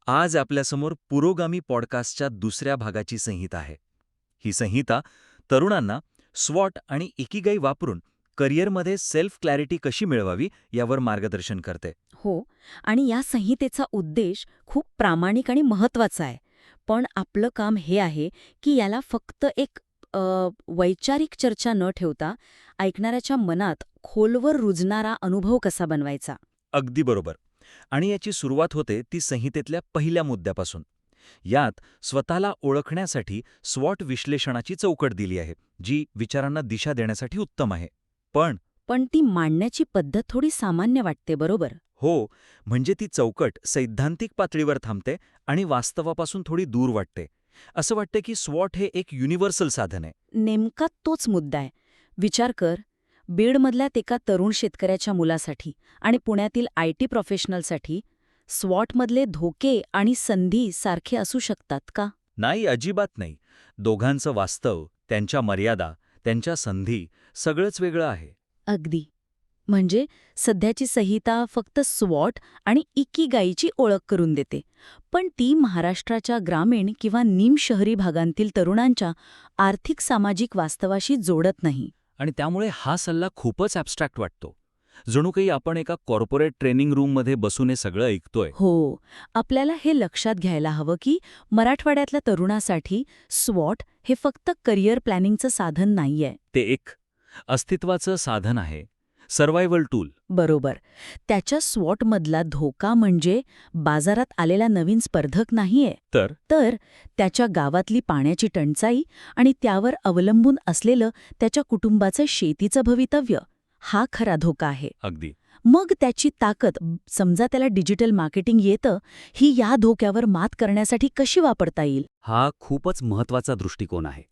आज आपल्यासमोर पुरोगामी पॉडकास्टच्या दुसऱ्या भागाची संहिता आहे. ही संहिता तरुणांना स्वॉट आणि इकिगाई वापरून करिअरमध्ये सेल्फ क्लॅरिटी कशी मिळवावी यावर मार्गदर्शन करते. हो, आणि या संहितेचा उद्देश खूप प्रामाणिक आणि महत्वाचा आहे. पण आपलं काम हे आहे की याला फक्त एक वैचारिक चर्चा न ठेवता ऐकणाऱ्याच्या मनात खोलवर रुजणारा अनुभव कसा बनवायचा. अगदी बरोबर. आणि याची सुरुवात होते ती संहितेतल्या पहिल्या मुद्द्यापासून. यात स्वतःला ओळखण्यासाठी स्वॉट विश्लेषणाची चौकट दिली आहे, जी विचारांना दिशा देण्यासाठी उत्तम आहे. पण पण ती मांडण्याची पद्धत थोडी सामान्य वाटते, बरोबर? हो, म्हणजे ती चौकट सैद्धांतिक पातळीवर थांबते आणि वास्तवापासून थोडी दूर वाटते. असं वाटतं की स्वॉट हे एक युनिव्हर्सल साधन आहे. नेमका तोच मुद्दा आहे. विचार कर, बीडमधल्या एका तरुण शेतकऱ्याच्या मुलासाठी आणि पुण्यातील IT प्रोफेशनलसाठी स्वॉटमधले धोके आणि संधी सारखे असू शकतात का? नाही, अजिबात नाही. दोघांचं वास्तव, त्यांच्या मर्यादा, त्यांच्या संधी सगळंच वेगळं आहे. अगदी. म्हणजे सध्याची संहिता फक्त स्वॉट आणि इकिगाईची ओळख करून देते, पण ती महाराष्ट्राच्या ग्रामीण किंवा निमशहरी भागांतील तरुणांच्या आर्थिक सामाजिक वास्तवाशी जोडत नाही. आणि त्यामुळे हा सल्ला खूपच ॲब्स्ट्रॅक्ट वाटतो. जणू काही आपण एका कॉर्पोरेट ट्रेनिंग रूममध्ये बसून हे सगळं ऐकतोय. हो, आपल्याला हे लक्षात घ्यायला हवं की मराठवाड्यातल्या तरुणासाठी स्वॉट हे फक्त करिअर प्लॅनिंगचं साधन नाहीये. ते एक अस्तित्वाचं साधन आहे, सर्व्हायव्हल टूल. बरोबर. त्याच्या स्वॉटमधला धोका म्हणजे बाजारात आलेला नवीन स्पर्धक नाहीये, तर त्याच्या गावातली पाण्याची टंचाई आणि त्यावर अवलंबून असलेलं त्याच्या कुटुंबाचं शेतीचं भवितव्य, हा खरा धोका आहे. अगदी. मग त्याची ताकद, समजा त्याला डिजिटल मार्केटिंग येतं, ही या धोक्यावर मात करण्यासाठी कशी वापरता येईल? हा खूपच महत्वाचा दृष्टिकोन आहे.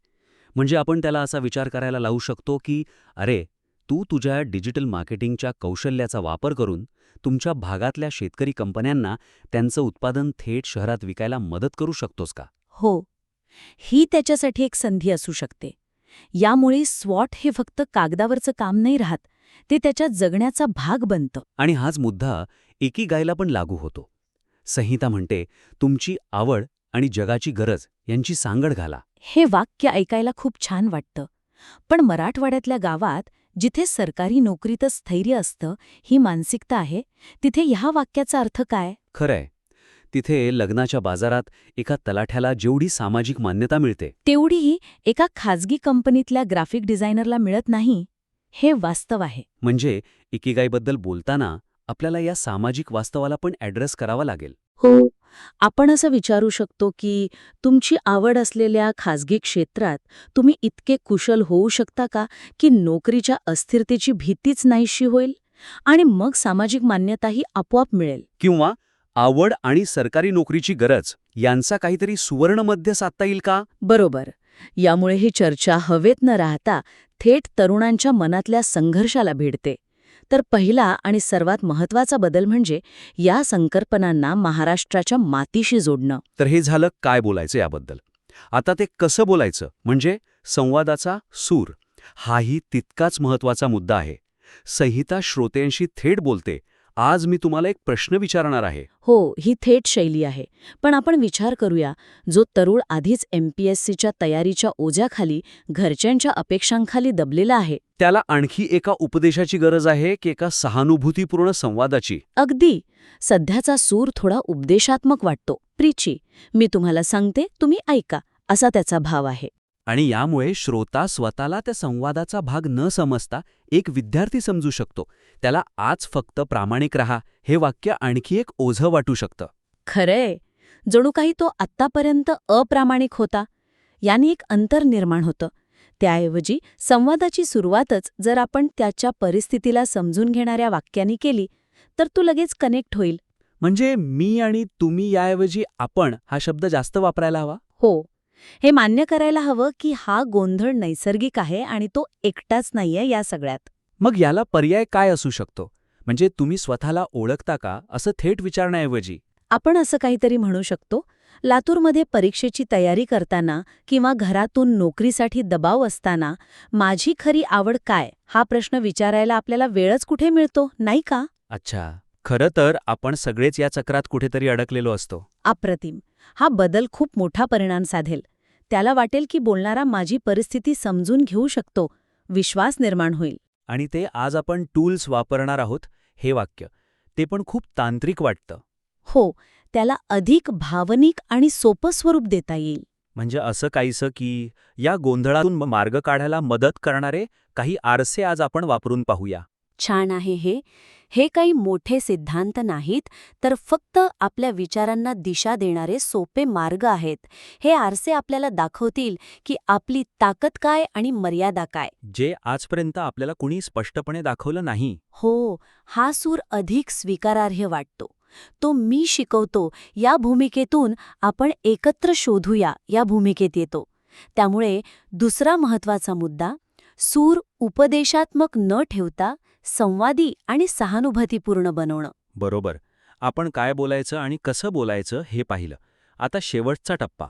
म्हणजे आपण त्याला असा विचार करायला लावू शकतो की अरे, तू तुझ्या डिजिटल मार्केटिंगच्या कौशल्याचा वापर करून तुमच्या भागातल्या शेतकरी कंपन्यांना त्यांचं उत्पादन थेट शहरात विकायला मदत करू शकतोस का? हो, ही त्याच्यासाठी एक संधी असू शकते. यामुळे स्वॉट हे फक्त कागदावरचं काम नाही राहत, ते त्याच्या जगण्याचा भाग बनतं. आणि हाच मुद्दा इकिगाईला पण लागू होतो. संहिता म्हणते, तुमची आवड आणि जगाची गरज यांची सांगड घाला. हे वाक्य ऐकायला खूप छान वाटतं. पण मराठवाड्यातल्या गावात, जिथे सरकारी नोकरीतच स्थैर्य असतं, ही मानसिकता आहे, तिथे ह्या वाक्याचा अर्थ काय? खरंय, तिथे लग्नाच्या बाजारात एका तलाठ्याला जेवढी सामाजिक मान्यता मिळते, तेवढीही एका खाजगी कंपनीतल्या ग्राफिक डिझायनरला मिळत नाही, हे वास्तव आहे. म्हणजे इकिगाईबद्दल बोलताना आपल्याला या सामाजिक वास्तवाला पण ॲड्रेस करावा लागेल. हो, आपण असं विचारू शकतो की तुमची आवड असलेल्या खाजगी क्षेत्रात तुम्ही इतके कुशल होऊ शकता का की नोकरीच्या अस्थिरतेची भीतीच नाहीशी होईल, आणि मग सामाजिक मान्यताही आपोआप मिळेल. किंवा आवड आणि सरकारी नोकरीची गरज यांचा काहीतरी सुवर्णमध्य साधता येईल का? बरोबर. यामुळे ही चर्चा हवेत न राहता थेट तरुणांच्या मनातल्या संघर्षाला भिडते. तर पहिला आणि सर्वात महत्त्वाचा बदल म्हणजे या संकल्पनांना महाराष्ट्राच्या मातीशी जोडणं. तर हे झालं काय बोलायचं याबद्दल. आता ते कसं बोलायचं, म्हणजे संवादाचा सूर, हाही तितकाच महत्त्वाचा मुद्दा आहे. संहिता श्रोत्यांशी थेट बोलते. आज मी तुम्हाला एक प्रश्न विचारणार आहे. हो, ही थेट शैली आहे. पण आपण विचार करूया, जो तरुण आधीच MPSCच्या तयारीच्या ओझ्याखाली, घरच्यांच्या अपेक्षांखाली दबलेला आहे. त्याला आणखी एका उपदेशाची गरज आहे की एका सहानुभूतीपूर्ण संवादाची? अगदी. सध्याचा सूर थोडा उपदेशात्मक वाटतो. प्रीची, मी तुम्हाला सांगते, तुम्ही ऐका, असा त्याचा भाव आहे. आणि यामुळे श्रोता स्वतःला त्या संवादाचा भाग न समजता एक विद्यार्थी समजू शकतो. त्याला आज फक्त प्रामाणिक रहा हे वाक्य आणखी एक ओझं वाटू शकतं. खरंय, जणू काही तो आत्तापर्यंत अप्रामाणिक होता. याने एक अंतर निर्माण होतं. त्याऐवजी संवादाची सुरुवातच जर आपण त्याच्या परिस्थितीला समजून घेणाऱ्या वाक्यांनी केली, तर तो लगेच कनेक्ट होईल. म्हणजे मी आणि तुम्ही याऐवजी आपण हा शब्द जास्त वापरायला हवा. हो, हे मान्य करायला हवं की हा गोंधळ नैसर्गिक आहे आणि तो एकटाच नाहीये या सगळ्यात. मग याला पर्याय काय असू शकतो? म्हणजे तुम्ही स्वतःला ओळखता का, असं थेट विचारण्याऐवजी? आपण असं काहीतरी म्हणू शकतो, लातूरमध्ये परीक्षेची तयारी करताना किंवा घरातून नोकरीसाठी दबाव असताना माझी खरी आवड काय, हा प्रश्न विचारायला आपल्याला वेळच कुठे मिळतो, नाही का? अच्छा, खरं तर आपण सगळेच या चक्रात कुठेतरी अडकलेलो असतो. अप्रतिम. हा बदल खूप मोठा परिणाम साधेल. त्याला वाटेल की बोलणारा माझी परिस्थिती समजून घेऊ शकतो. विश्वास निर्माण होईल. आणि ते आज आपण टूल्स वापरणार आहोत हे वाक्य, ते पण खूप तांत्रिक वाटतं. हो, त्याला अधिक भावनिक आणि सोपं स्वरूप देता येईल. म्हणजे असं काहीसं की या गोंधळातून मार्ग काढायला मदत करणारे काही आरसे आज आपण वापरून पाहूया. छान आहे हे. हे काही मोठे सिद्धांत नाहीत, तर फक्त आपल्या विचारांना दिशा देणारे सोपे मार्ग आहेत. हे आरसे आपल्याला दाखवतील की आपली ताकद काय आणि मर्यादा काय. जे आजपर्यंत आपल्याला कुणी स्पष्टपणे दाखवलं नाही. हो, हा सूर अधिक स्वीकारार्ह वाटतो. तो मी शिकवतो या भूमिकेतून आपण एकत्र शोधूया या भूमिकेत येतो. त्यामुळे दुसरा महत्वाचा मुद्दा, सूर उपदेशात्मक न ठेवता संवादी आणि सहानुभूतीपूर्ण बनवणं. बरोबर. आपण काय बोलायचं आणि कसं बोलायचं हे पाहिलं. आता शेवटचा टप्पा,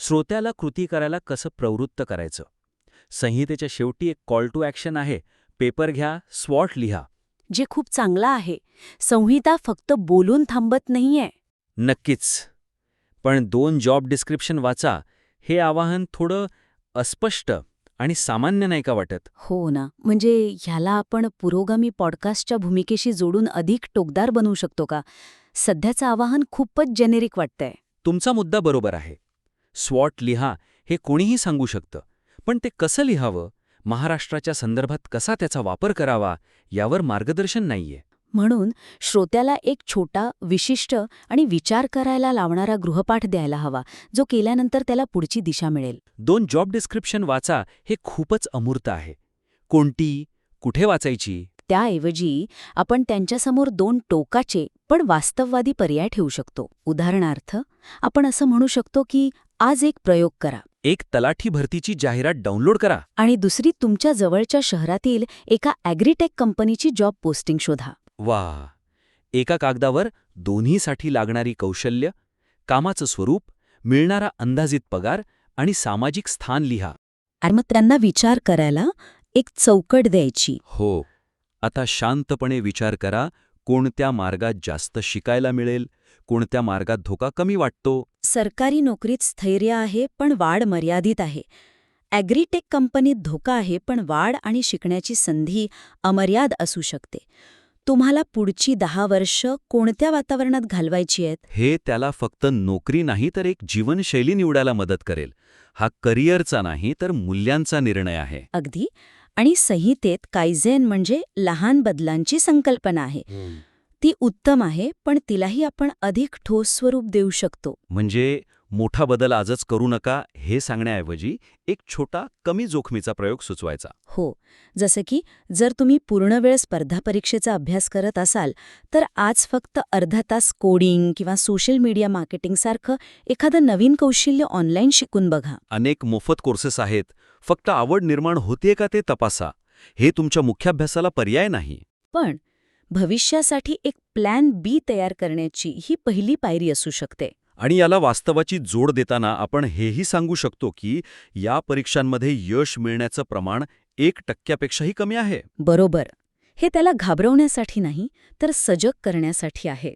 श्रोत्याला कृती करायला कसं प्रवृत्त करायचं. संहितेच्या शेवटी एक कॉल टू ॲक्शन आहे, पेपर घ्या, स्वॉट लिहा. जे खूप चांगलं आहे. संहिता फक्त बोलून थांबत नाहीये. नक्कीच. पण 2 जॉब डिस्क्रिप्शन वाचा, हे आवाहन थोडं अस्पष्ट आणि सामान्य नाही का वाटत? हो ना, म्हणजे ह्याला आपण पुरोगामी पॉडकास्टच्या भूमिकेशी जोडून अधिक टोकदार बनवू शकतो का? सध्याचं आवाहन खूपच जेनेरिक वाटतंय. तुमचा मुद्दा बरोबर आहे. स्वॉट लिहा हे कोणीही सांगू शकतं. पण ते कसं लिहावं, महाराष्ट्राच्या संदर्भात कसा त्याचा वापर करावा, यावर मार्गदर्शन नाहीये. म्हणून श्रोत्याला एक छोटा, विशिष्ट आणि विचार करायला लावणारा गृहपाठ द्यायला हवा, जो केल्यानंतर त्याला पुढची दिशा मिळेल. 2 जॉब डिस्क्रिप्शन वाचा हे खूपच अमूर्त आहे. कोणती, कुठे वाचायची? त्याऐवजी आपण त्यांच्यासमोर 2 टोकाचे पण वास्तववादी पर्याय ठेवू शकतो. उदाहरणार्थ, आपण असं म्हणू शकतो की आज एक प्रयोग करा एक तलाठी भरतीची जाहिरात डाउनलोड करा. आणि दुसरी तुमच्या जवळच्या शहरातील एका ॲग्रीटेक कंपनीची जॉब पोस्टिंग शोधा. वाह! एका कागदावर दोन्हीसाठी लागणारी कौशल्य, कामाचं स्वरूप, मिळणारा अंदाजित पगार आणि सामाजिक स्थान लिहा. आणि मग त्यांना विचार करायला एक चौकट द्यायची. हो. आता शांतपणे विचार करा, कोणत्या मार्गात जास्त शिकायला मिळेल, कोणत्या मार्गात धोका कमी वाटतो. सरकारी नोकरीत स्थैर्य आहे पण वाढ मर्यादित आहे. ॲग्रीटेक कंपनीत धोका आहे पण वाढ आणि शिकण्याची संधी अमर्याद असू शकते. तुम्हाला पुढची 10 वर्ष कोणत्या वातावरणात घालवायची आहेत? हे त्याला फक्त नोकरी नाही तर एक जीवनशैली निवडायला मदत करेल. हा करिअरचा नाही तर मूल्यांचा निर्णय आहे. अगदी. आणि संहितेत कायझेन म्हणजे लहान बदलांची संकल्पना आहे. ती उत्तम आहे, पण तिलाही आपण अधिक ठोस स्वरूप देऊ शकतो. म्हणजे मोठा बदल आजच करू नका हे सांगण्याऐवजी एक छोटा कमी जोखमीचा प्रयोग सुचवायचा. हो, जसं की जर तुम्ही पूर्णवेळ स्पर्धा परीक्षेचा अभ्यास करत असाल, तर आज फक्त अर्धा तास कोडिंग किंवा सोशल मीडिया मार्केटिंगसारखं एखादं नवीन कौशल्य ऑनलाईन शिकून बघा. अनेक मोफत कोर्सेस आहेत. फक्त आवड निर्माण होतेय का ते तपासा. हे तुमच्या मुख्याभ्यासाला पर्याय नाही. पण भविष्यासाठी एक प्लॅन बी तयार करण्याची ही पहिली पायरी असू शकते. आणि याला वास्तवाची जोड देताना आपण हेही सांगू शकतो की या परीक्षांमध्ये यश मिळण्याचं प्रमाण 1% कमी आहे. बरोबर. हे त्याला घाबरवण्यासाठी नाही, तर सजग करण्यासाठी आहे.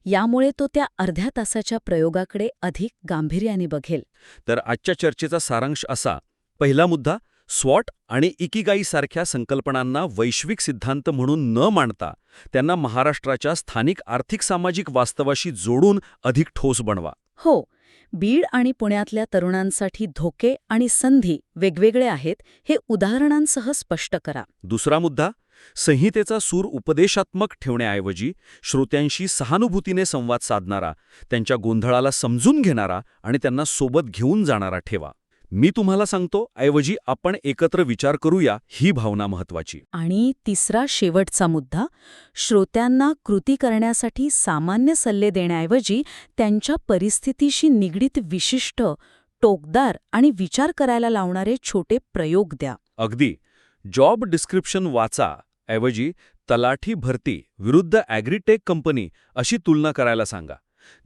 यामुळे तो त्या अर्ध्या तासाच्या प्रयोगाकडे अधिक गांभीर्याने बघेल. तर आजच्या चर्चेचा सारांश असा: पहिला मुद्दा, स्वॉट आणि इकिगाई सारख्या संकल्पनांना वैश्विक सिद्धांत म्हणून न मांडता त्यांना महाराष्ट्राच्या स्थानिक आर्थिक सामाजिक वास्तवाशी जोडून अधिक ठोस बनवा. हो, बीड आणि पुण्यातल्या तरुणांसाठी धोके आणि संधी वेगवेगळे आहेत हे उदाहरणांसह स्पष्ट करा. दुसरा मुद्दा, संहितेचा सूर उपदेशात्मक ठेवण्याऐवजी श्रोत्यांशी सहानुभूतीने संवाद साधणारा, त्यांच्या गोंधळाला समजून घेणारा आणि त्यांना सोबत घेऊन जाणारा ठेवा. मी तुम्हाला सांगतो ऐवजी आपण एकत्र विचार करूया, ही भावना महत्वाची. आणि तिसरा शेवटचा मुद्दा, श्रोत्यांना कृती करण्यासाठी सामान्य सल्ले देण्याऐवजी त्यांच्या परिस्थितीशी निगडीत विशिष्ट, टोकदार आणि विचार करायला लावणारे छोटे प्रयोग द्या. अगदी. जॉब डिस्क्रिप्शन वाचा ऐवजी तलाठी भरती विरुद्ध ॲग्रीटेक कंपनी अशी तुलना करायला सांगा.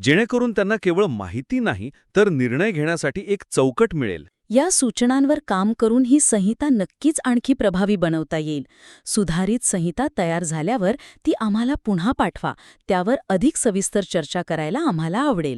जेणेकरून त्यांना केवळ माहिती नाही तर निर्णय घेण्यासाठी एक चौकट मिळेल. या सूचनांवर काम करून ही संहिता नक्कीच आणखी प्रभावी बनवता येईल. सुधारित संहिता तयार झाल्यावर ती आम्हाला पुन्हा पाठवा. त्यावर अधिक सविस्तर चर्चा करायला आम्हाला आवडेल.